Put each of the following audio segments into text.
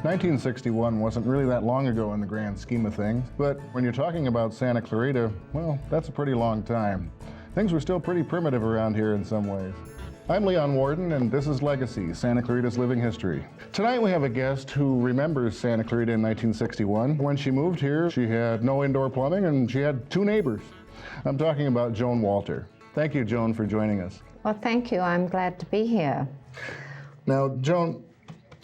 1961 wasn't really that long ago in the grand scheme of things, but when you're talking about Santa Clarita, well, that's a pretty long time. Things were still pretty primitive around here in some ways. I'm Leon Warden, and this is Legacy, Santa Clarita's Living History. Tonight we have a guest who remembers Santa Clarita in 1961. When she moved here, she had no indoor plumbing and she had 2 neighbors. I'm talking about Joan Walter. Thank you, Joan, for joining us. Well, thank you. I'm glad to be here. Now, Joan,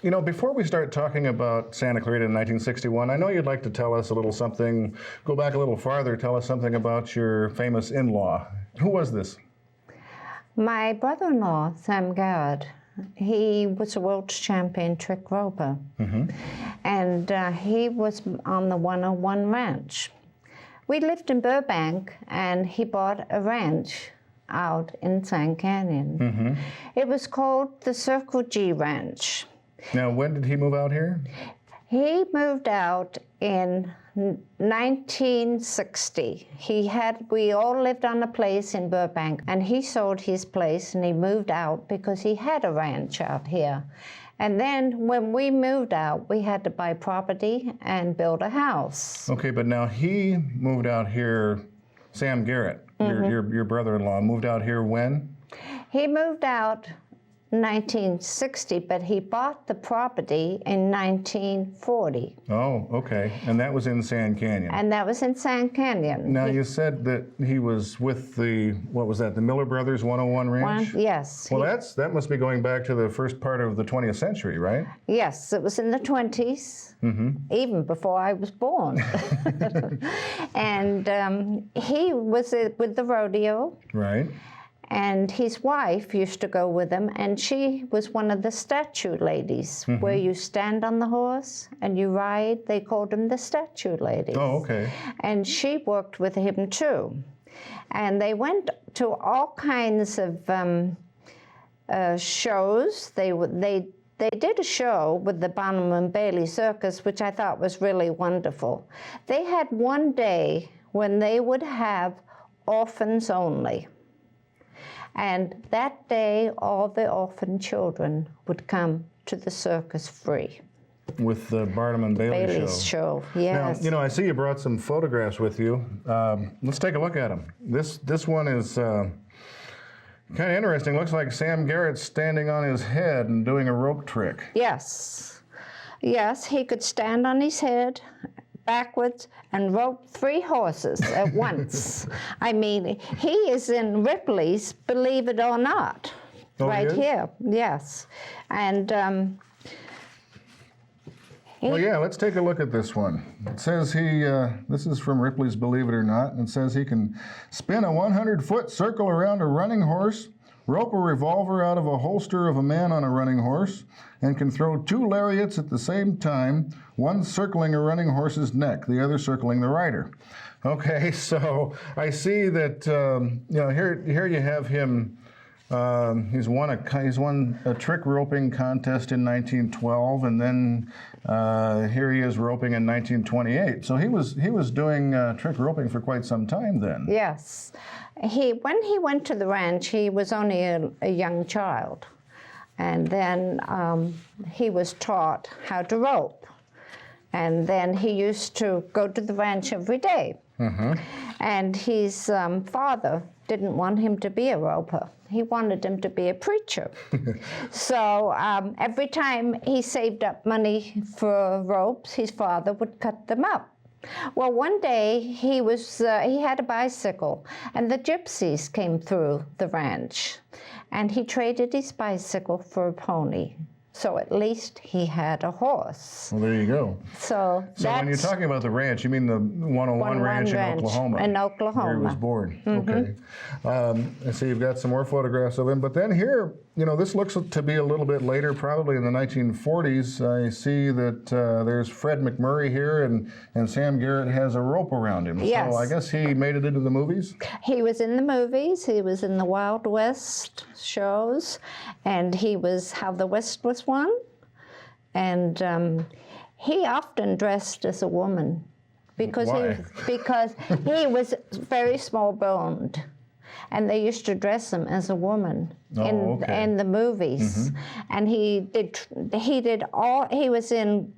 you know, before we start talking about Santa Clarita in 1961, I know you'd like to tell us a little something, go back a little farther, tell us something about your famous in-law. Who was this? My brother-in-law, Sam Garrett, he was a world champion trick roper. And he was on the 101 ranch. We lived in Burbank, and he bought a ranch out in Sand Canyon. It was called the Circle G Ranch. Now, when did he move out here? He moved out in 1960. We all lived on a place in Burbank, and he sold his place and he moved out because he had a ranch out here. And then when we moved out, we had to buy property and build a house. Okay, but now he moved out here, Sam Garrett, your brother-in-law, moved out here when? He moved out 1960, but he bought the property in 1940. Oh, okay. And that was in Sand Canyon. And that was in Sand Canyon. Now, you said that he was with the, what was that, the Miller Brothers 101 Ranch? Yes. Well, that must be going back to the first part of the 20th century, right? Yes, it was in the 20s, even before I was born. And he was with the rodeo. Right. And his wife used to go with him, and she was one of the statue ladies, where you stand on the horse and you ride. They called them the statue ladies. Oh, okay. And she worked with him too. And they went to all kinds of shows. They did a show with the Barnum and Bailey Circus, which I thought was really wonderful. They had one day when they would have orphans only. And that day, all the orphan children would come to the circus free. With the Barnum and Bailey's show, yes. Now, you know, I see you brought some photographs with you. Let's take a look at them. This one is kind of interesting. Looks like Sam Garrett's standing on his head and doing a rope trick. Yes. Yes, he could stand on his head backwards and rope 3 horses at once. I mean, he is in Ripley's, believe it or not, right here. Yes. And well, yeah, let's take a look at this one. It says this is from Ripley's Believe It or Not, and it says he can spin a 100-foot circle around a running horse, rope a revolver out of a holster of a man on a running horse, and can throw 2 lariats at the same time, one circling a running horse's neck, the other circling the rider. Okay, so I see that you know, here you have him. He's won a trick roping contest in 1912, and then here he is roping in 1928. So he was doing trick roping for quite some time then. yes. When he went to the ranch, he was only a young child. And then he was taught how to rope. And then he used to go to the ranch every day. And his father didn't want him to be a roper. He wanted him to be a preacher. So every time he saved up money for ropes, his father would cut them up. Well, one day he had a bicycle, and the gypsies came through the ranch, and he traded his bicycle for a pony. So at least he had a horse. Well, there you go. So when you're talking about the ranch, you mean the 101 ranch in Oklahoma? In Oklahoma. Where he was born. Okay. I see you've got some more photographs of him. But then here, you know, this looks to be a little bit later, probably in the 1940s. I see that there's Fred McMurray here, and Sam Garrett has a rope around him. Yes. So I guess he made it into the movies? He was in the movies. He was in the Wild West shows, and he was How the West Was Won. And he often dressed as a woman because he was very small boned. And they used to dress him as a woman in the movies. And he was in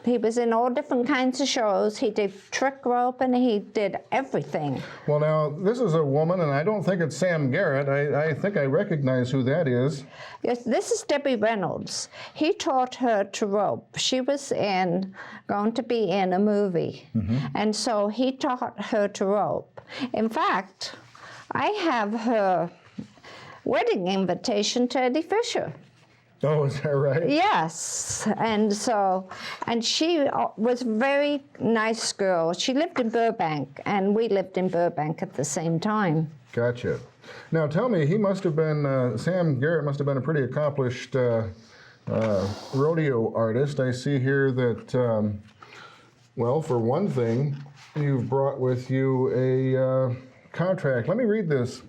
he was in all different kinds of shows. He did trick roping, he did everything. Well, now, this is a woman, and I don't think it's Sam Garrett. I think I recognize who that is. Yes, this is Debbie Reynolds. He taught her to rope. She was going to be in a movie, and so he taught her to rope. In fact, I have her wedding invitation to Eddie Fisher. Oh, is that right? Yes, and she was a very nice girl. She lived in Burbank, and we lived in Burbank at the same time. Gotcha. Now, tell me, he must have been, Sam Garrett must have been a pretty accomplished rodeo artist. I see here that, well, for one thing, you've brought with you a contract. Let me read this.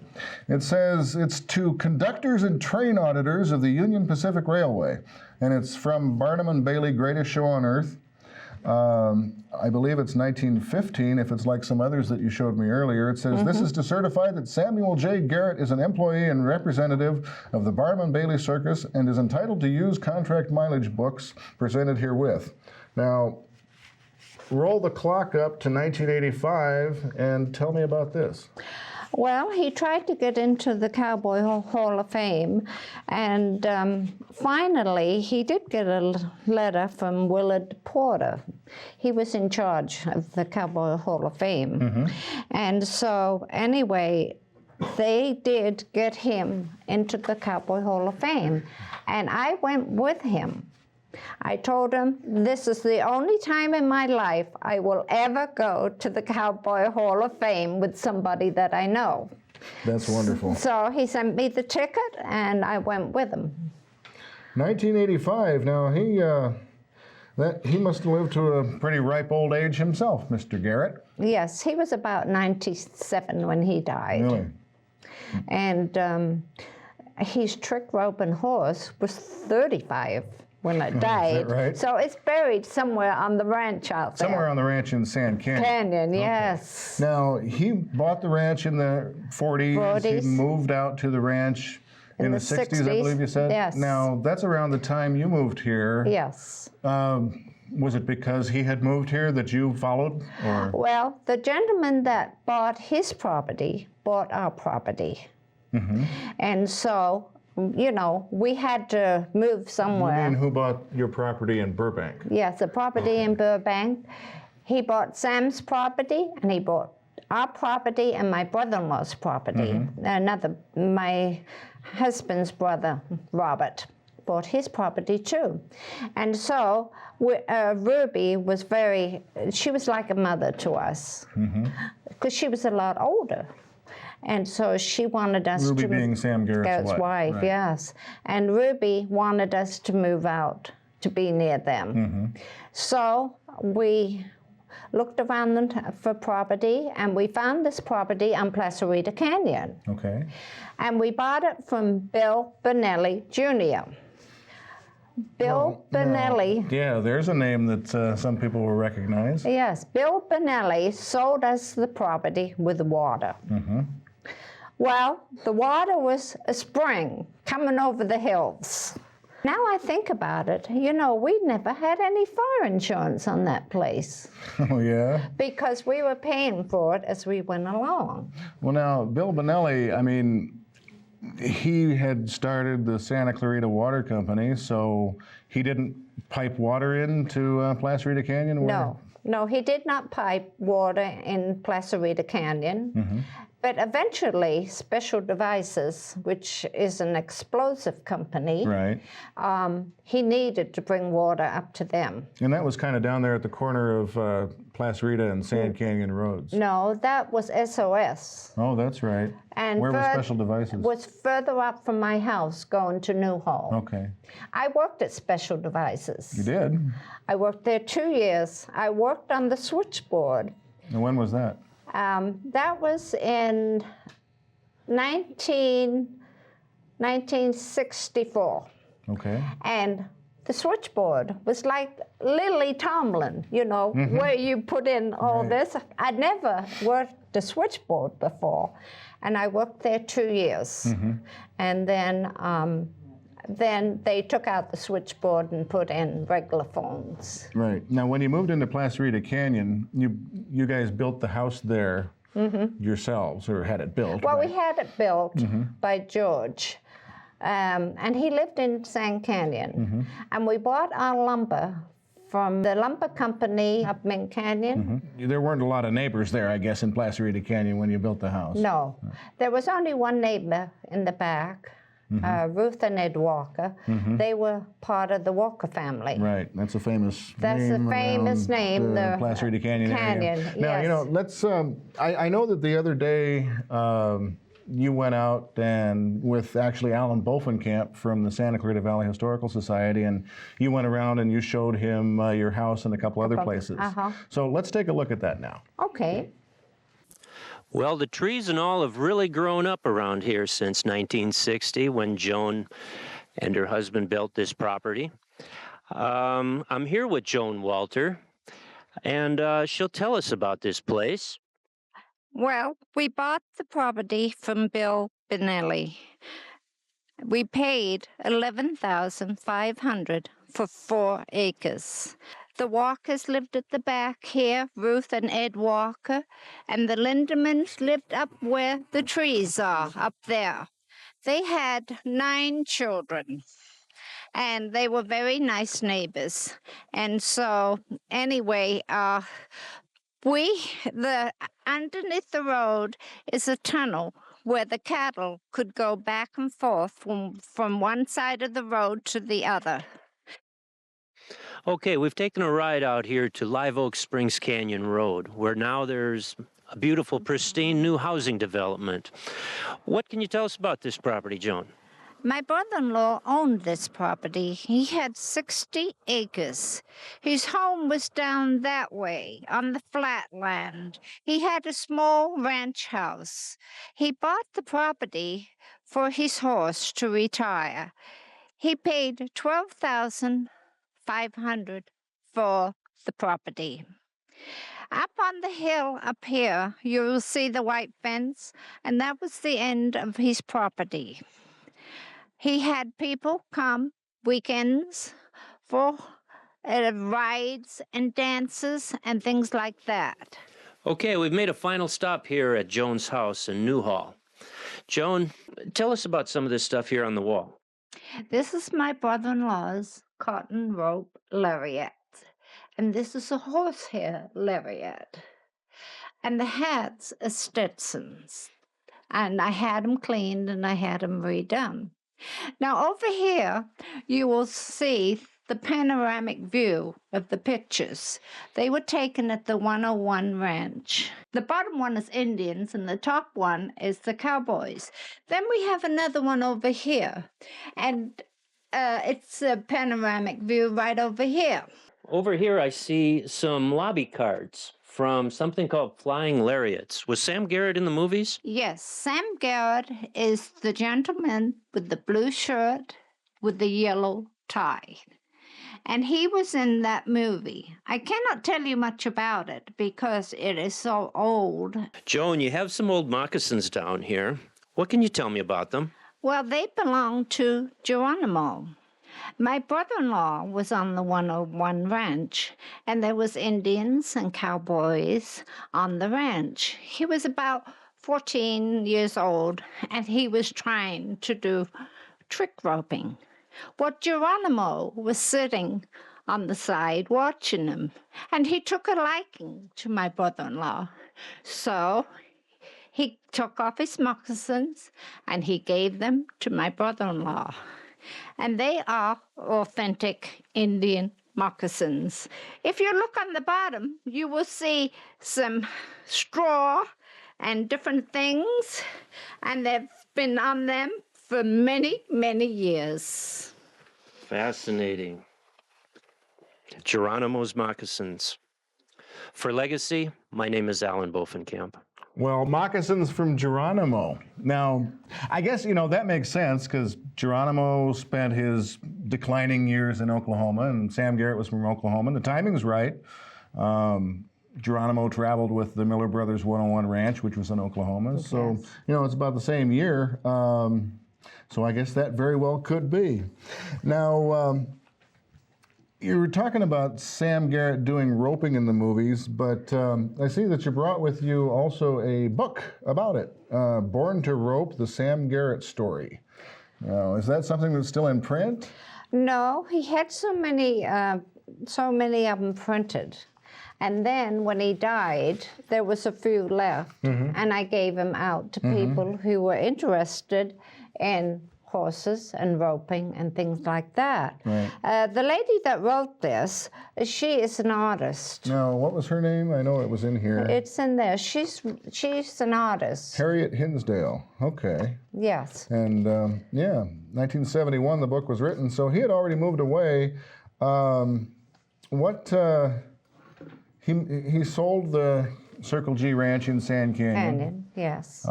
It says it's to conductors and train auditors of the Union Pacific Railway, and it's from Barnum and Bailey, Greatest Show on Earth. I believe it's 1915, if it's like some others that you showed me earlier. It says, this is to certify that Samuel J. Garrett is an employee and representative of the Barnum and Bailey Circus and is entitled to use contract mileage books presented herewith. Now, roll the clock up to 1985 and tell me about this. Well, he tried to get into the Cowboy Hall of Fame, and finally he did get a letter from Willard Porter. He was in charge of the Cowboy Hall of Fame. And so anyway, they did get him into the Cowboy Hall of Fame, and I went with him. I told him, this is the only time in my life I will ever go to the Cowboy Hall of Fame with somebody that I know. That's wonderful. So he sent me the ticket, and I went with him. 1985. Now, he must have lived to a pretty ripe old age himself, Mr. Garrett. Yes, he was about 97 when he died. Really? And his trick roping horse was 35. When it died. Is that right? So it's buried somewhere on the ranch out there. Somewhere on the ranch in Sand Canyon. Canyon, yes. Okay. Now, he bought the ranch in the 40s. He moved out to the ranch in the 60s, I believe you said? Yes. Now, that's around the time you moved here. Yes. Was it because he had moved here that you followed? Or? Well, the gentleman that bought his property bought our property. And so, you know, we had to move somewhere. You mean who bought your property in Burbank? Yes, the property in Burbank. He bought Sam's property, and he bought our property and my brother-in-law's property. My husband's brother, Robert, bought his property too. And so Ruby was she was like a mother to us, because she was a lot older. And so she wanted us Ruby being Sam Garrett's wife, right. yes. And Ruby wanted us to move out to be near them. So we looked around for property, and we found this property on Placerita Canyon. Okay. And we bought it from Bill Benelli Jr. Bill Benelli. Yeah, there's a name that some people will recognize. Yes, Bill Benelli sold us the property with water. Well, the water was a spring coming over the hills. Now I think about it, you know, we never had any fire insurance on that place. Oh, yeah? Because we were paying for it as we went along. Well, now, Bill Benelli, I mean, he had started the Santa Clarita Water Company, so he didn't pipe water into Placerita Canyon? No, he did not pipe water in Placerita Canyon. But eventually, Special Devices, which is an explosive company, right. He needed to bring water up to them. And that was kind of down there at the corner of Placerita and Sand Canyon Roads. No, that was SOS. Oh, that's right. And where was Special Devices? Was further up from my house going to Newhall. Okay. I worked at Special Devices. You did? I worked there 2 years. I worked on the switchboard. And when was that? That was in 1964. Okay. And the switchboard was like Lily Tomlin, you know, where you put in all this. I'd never worked the switchboard before, and I worked there 2 years. And then then they took out the switchboard and put in regular phones. Right. Now, when you moved into Placerita Canyon, you guys built the house there yourselves, or had it built? Well, right? we had it built by George, and he lived in Sand Canyon. And we bought our lumber from the lumber company up Mint Canyon. There weren't a lot of neighbors there, I guess, in Placerita Canyon when you built the house. No, there was only one neighbor in the back, Ruth and Ed Walker. They were part of the Walker family. Right, that's a famous That's a name famous around name, the the Placerita Canyon area. Canyon, Now, yes. you know, let's, I know that the other day you went out and with actually Alan Bofinkamp from the Santa Clarita Valley Historical Society, and you went around and you showed him your house and a couple other places. So let's take a look at that now. Okay. Well, the trees and all have really grown up around here since 1960 when Joan and her husband built this property. I'm here with Joan Walter, and she'll tell us about this place. Well, we bought the property from Bill Benelli. We paid $11,500 for 4 acres. The Walkers lived at the back here, Ruth and Ed Walker, and the Lindemans lived up where the trees are, up there. They had 9 children, and they were very nice neighbors. And so, anyway, underneath the road is a tunnel where the cattle could go back and forth from one side of the road to the other. Okay, we've taken a ride out here to Live Oak Springs Canyon Road, where now there's a beautiful, pristine new housing development. What can you tell us about this property, Joan? My brother-in-law owned this property. He had 60 acres. His home was down that way on the flat land. He had a small ranch house. He bought the property for his horse to retire. He paid $12,500 for the property. Up on the hill up here, you will see the white fence, and that was the end of his property. He had people come weekends for rides and dances and things like that. Okay, we've made a final stop here at Joan's house in Newhall. Joan, tell us about some of this stuff here on the wall. This is my brother-in-law's cotton rope lariat, and this is a horsehair lariat. And the hats are Stetsons, and I had them cleaned and I had them redone. Now over here, you will see the panoramic view of the pictures. They were taken at the 101 Ranch. The bottom one is Indians, and the top one is the Cowboys. Then we have another one over here, and it's a panoramic view right over here. Over here, I see some lobby cards from something called Flying Lariats. Was Sam Garrett in the movies? Yes, Sam Garrett is the gentleman with the blue shirt with the yellow tie. And he was in that movie. I cannot tell you much about it because it is so old. Joan, you have some old moccasins down here. What can you tell me about them? Well, they belong to Geronimo. My brother-in-law was on the 101 Ranch, and there was Indians and cowboys on the ranch. He was about 14 years old, and he was trying to do trick roping. Well, Geronimo was sitting on the side watching him, and he took a liking to my brother-in-law. So he took off his moccasins, and he gave them to my brother-in-law. And they are authentic Indian moccasins. If you look on the bottom, you will see some straw and different things, and they've been on them for many, many years. Fascinating. Geronimo's moccasins. For Legacy, my name is Alan Bofinkamp. Well, moccasins from Geronimo. Now, I guess, you know, that makes sense because Geronimo spent his declining years in Oklahoma, and Sam Garrett was from Oklahoma, and the timing's right. Geronimo traveled with the Miller Brothers 101 Ranch, which was in Oklahoma. So, you know, it's about the same year. So I guess that very well could be. Now, you were talking about Sam Garrett doing roping in the movies, but I see that you brought with you also a book about it, Born to Rope, the Sam Garrett Story. Now, is that something that's still in print? No, he had so many of them printed. And then when he died, there was a few left, and I gave them out to people who were interested in horses and roping and things like that. Right. The lady that wrote this, she is an artist. Now, what was her name? I know it was in here. It's in there. She's an artist. Harriet Hinsdale. Okay. Yes. And yeah, 1971 the book was written, so he had already moved away. He sold the Circle G Ranch in Sand Canyon. Yes.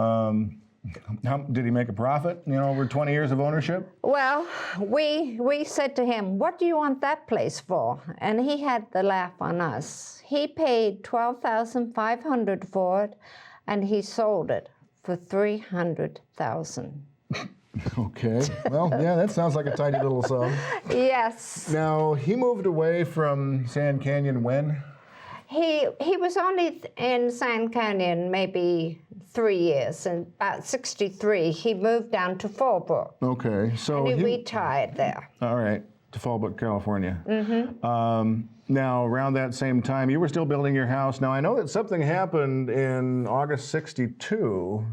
How, did he make a profit, over 20 years of ownership? Well, we said to him, what do you want that place for? And he had the laugh on us. He paid $12,500 for it, and he sold it for $300,000. Okay. Well, yeah, that sounds like a tidy little sum. Yes. Now, he moved away from Sand Canyon when? He was only in Sand Canyon maybe 3 years. In about 63, he moved down to Fallbrook. Okay, so and he retired there. All right, to Fallbrook, California. Now, around that same time, you were still building your house. Now, I know that something happened in August 62,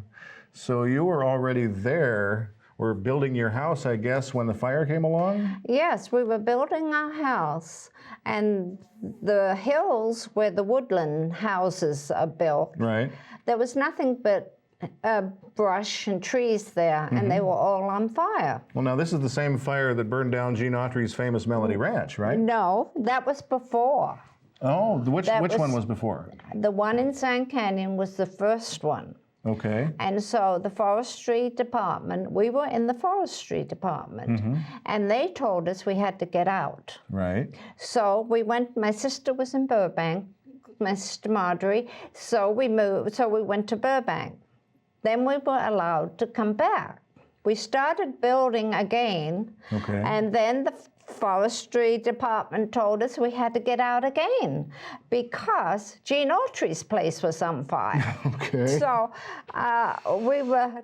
so you were already there, or building your house, I guess, when the fire came along? Yes, we were building our house, and the hills where the woodland houses are built, Right. there was nothing but brush and trees there, and they were all on fire. Well, now, this is the same fire that burned down Gene Autry's famous Melody Ranch, right? No, that was before. Oh, which was- one was before? The one in Sand Canyon was the first one. Okay. And so the forestry department, we were in the forestry department, and they told us we had to get out. Right. So we went, my sister was in Burbank, my sister Marjorie, so we went to Burbank. Then we were allowed to come back. We started building again, Okay. and then the forestry department told us we had to get out again because Gene Autry's place was on fire. Okay. So we were.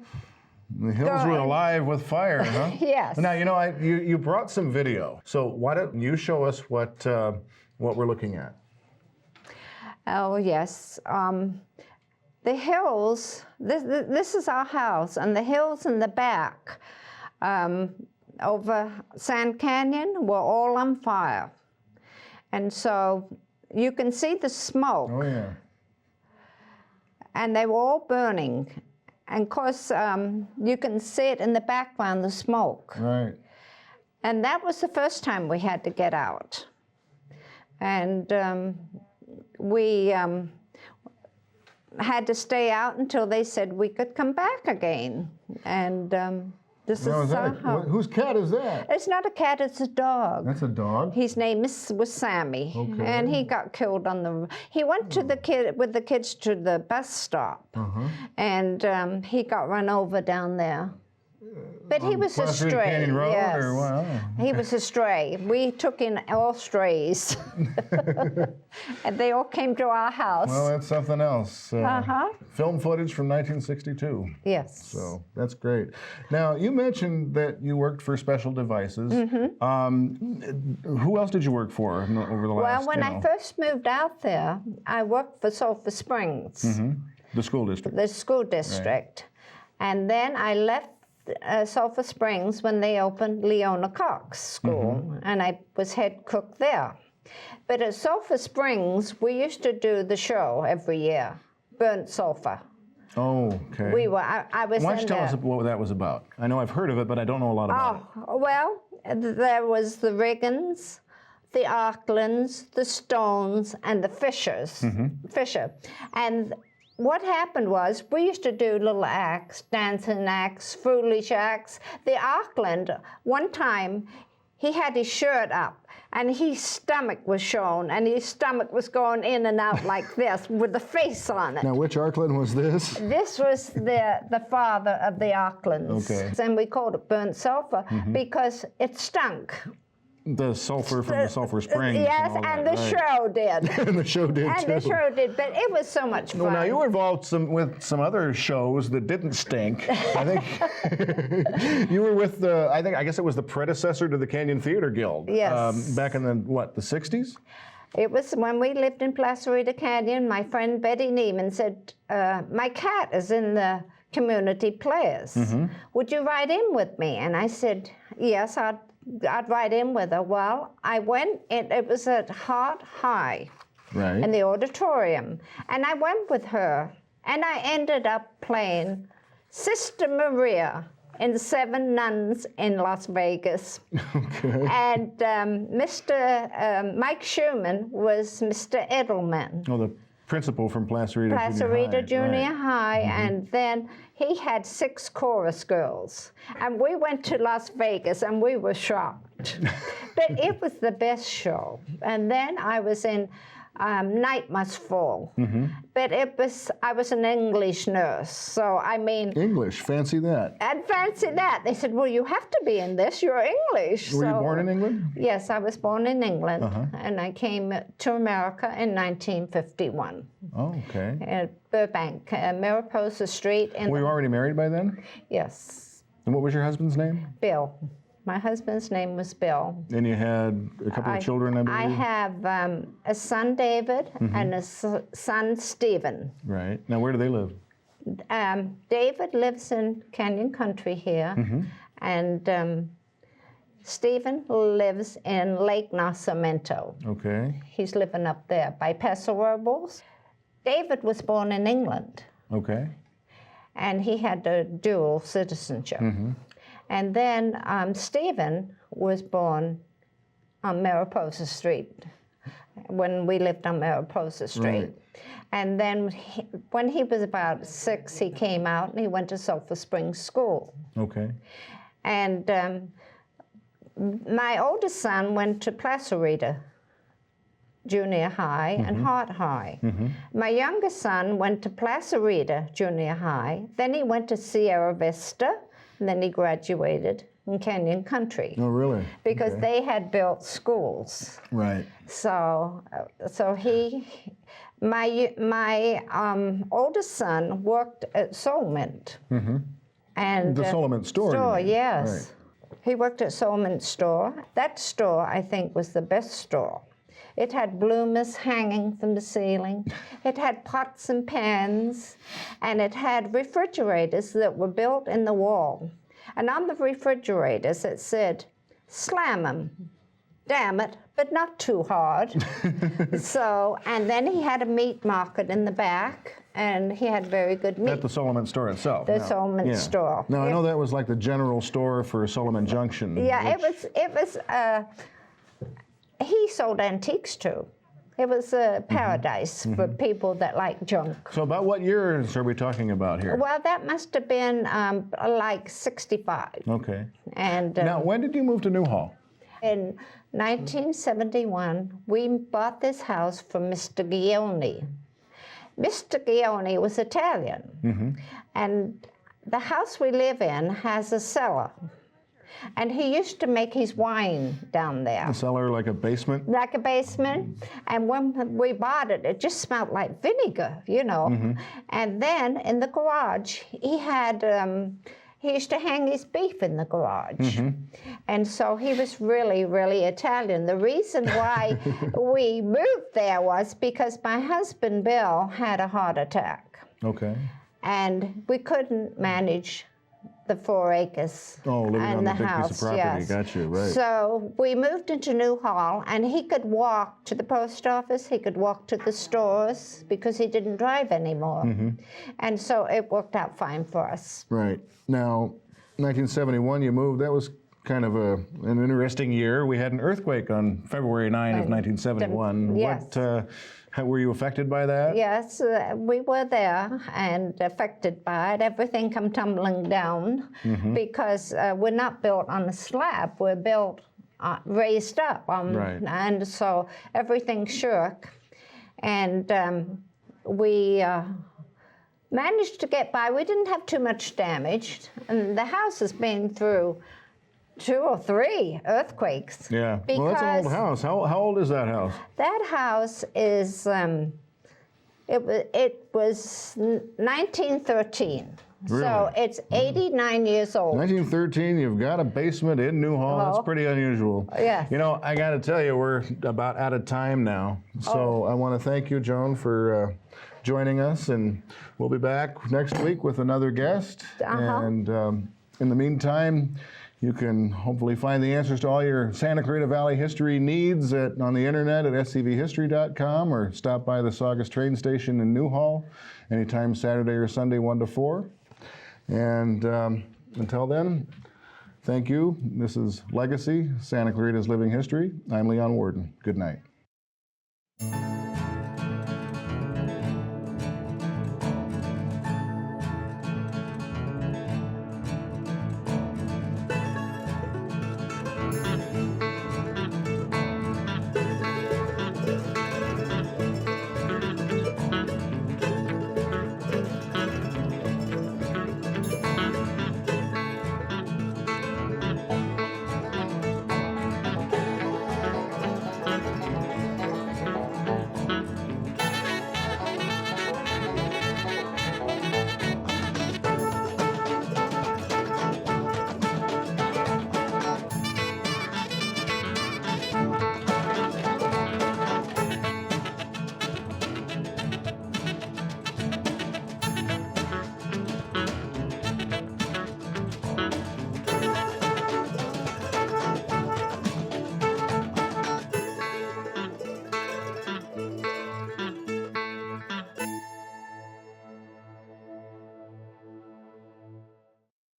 The hills were alive with fire, huh? Yes. Now, you brought some video. So why don't you show us what we're looking at? Oh yes. The hills. This is our house, and the hills in the back. Over Sand Canyon were all on fire. And so you can see the smoke. Oh, yeah. And they were all burning. And of course, you can see it in the background, the smoke. Right. And that was the first time we had to get out. And we had to stay out until they said we could come back again. And this Now, is our house. whose cat is that? It's not a cat, it's a dog. That's a dog? His name was Sammy, Okay. and he got killed on the. He went to with the kids to the bus stop, and he got run over down there. But he was a Placerita stray. Canyon Road, Yes, or what? he was a stray. We took in all strays, and they all came to our house. Well, that's something else. Film footage from 1962. Yes. So that's great. Now, you mentioned that you worked for Special Devices. Who else did you work for over the last? Well, when I first moved out there, I worked for Sulphur Springs, the school district. the school district, and then I left Sulphur Springs when they opened Leona Cox School, and I was head cook there. But at Sulphur Springs, we used to do the show every year, Burnt Sulphur. Oh, okay. We were. I was. Why don't you in tell us there. what that was about? I know I've heard of it, but I don't know a lot about it. Oh, well, there was the Riggins, the Arklands, the Stones, and the Fishers. Fisher. And what happened was we used to do little acts, dancing acts, foolish acts. The Arkland, one time, he had his shirt up, and his stomach was shown, and his stomach was going in and out like this with the face on it. Now, which Arkland was this? This was the father of the Arklands. Okay. And we called it burnt sulphur because it stunk. The sulfur from the sulfur springs. Yes, and, all and that, the right. show did. And the show did And too. the show did, but it was so much fun. Well, now you were involved with some other shows that didn't stink. I think you were with I guess it was the predecessor to the Canyon Theater Guild. Yes. Back in the 60s? It was when we lived in Placerita Canyon. My friend Betty Neiman said, my cat is in the community players. Would you ride in with me? And I said, yes, I'd ride in with her. Well, I went, it was at Hart High Right. in the auditorium, and I went with her, and I ended up playing Sister Maria in Seven Nuns in Las Vegas. Okay. And Mr. Mike Schumann was Mr. Edelman. Oh, the principal from Placerita Placerita Junior right. High, and then he had 6 chorus girls. And we went to Las Vegas, and we were shocked. But it was the best show. And then I was in Night Must Fall. But I was an English nurse, so I mean, English, fancy that. I'd fancy that. They said, well, you have to be in this, you're English. Were you So- born in England? Yes, I was born in England, and I came to America in 1951 Oh, okay. at Burbank, Mariposa Street. Were you already married by then? Yes, And what was your husband's name? Bill. My husband's name was Bill. And you had a couple of children, I believe? I have a son, David, and a son, Stephen. Right. Now, where do they live? David lives in Canyon Country here, and Stephen lives in Lake Nacimiento. Okay. He's living up there by Paso Robles. David was born in England, Okay. and he had a dual citizenship. And then Stephen was born on Mariposa Street when we lived on Mariposa Street. Right. And then when he was about 6, he came out and he went to Sulphur Springs School. Okay. And my oldest son went to Placerita Junior High and Hart High. My youngest son went to Placerita Junior High, then he went to Sierra Vista, and then he graduated in Canyon Country. Oh, really? Because Okay. they had built schools. Right. So my oldest son worked at Solemint. And The Solemint Store, you Store, mean. yes. Right. He worked at Solemint Store. That store, I think, was the best store. It had bloomers hanging from the ceiling. It had pots and pans, and it had refrigerators that were built in the wall. And on the refrigerators, it said, "Slam 'em, damn it, but not too hard." So, and then he had a meat market in the back, and he had very good meat. At the Solemint Store itself. The now. Solemint Store. Now, I know that was like the general store for Solemint Junction. Yeah, which- it was. He sold antiques too. It was a paradise for people that like junk. So about what years are we talking about here? Well, that must have been like 65. Okay. And Now, when did you move to Newhall? in 1971, we bought this house from Mr. Gioni. Mr. Gioni was Italian, and the house we live in has a cellar. And he used to make his wine down there. A cellar, like a basement? Like a basement. And when we bought it, it just smelled like vinegar, you know. And then in the garage, he used to hang his beef in the garage. And so he was really, really Italian. The reason why we moved there was because my husband, Bill, had a heart attack. Okay. And we couldn't manage the 4 acres Oh, living and on the the big house. piece of property. Yes. Got you, right. So we moved into Newhall, and he could walk to the post office, he could walk to the stores, because he didn't drive anymore. And so it worked out fine for us. Right. Now, 1971, you moved. That was kind of an interesting year. We had an earthquake on February 9 of 1971. Yes. How were you affected by that? Yes, we were there and affected by it. Everything come tumbling down because we're not built on a slab. We're built raised up. Right. And so everything shook. And we managed to get by. We didn't have too much damage. And the house has been through 2 or 3 earthquakes. Yeah. Well, that's an old house. How old is that house? That house is, it was 1913. Really? So it's 89 years old. 1913, you've got a basement in Newhall. Oh. That's pretty unusual. Yes. You know, I got to tell you, we're about out of time now. So I want to thank you, Joan, for joining us. And we'll be back next week with another guest. And in the meantime, you can hopefully find the answers to all your Santa Clarita Valley history needs on the internet at scvhistory.com, or stop by the Saugus train station in Newhall anytime Saturday or Sunday 1 to 4. And until then, thank you. This is Legacy, Santa Clarita's Living History. I'm Leon Warden. Good night.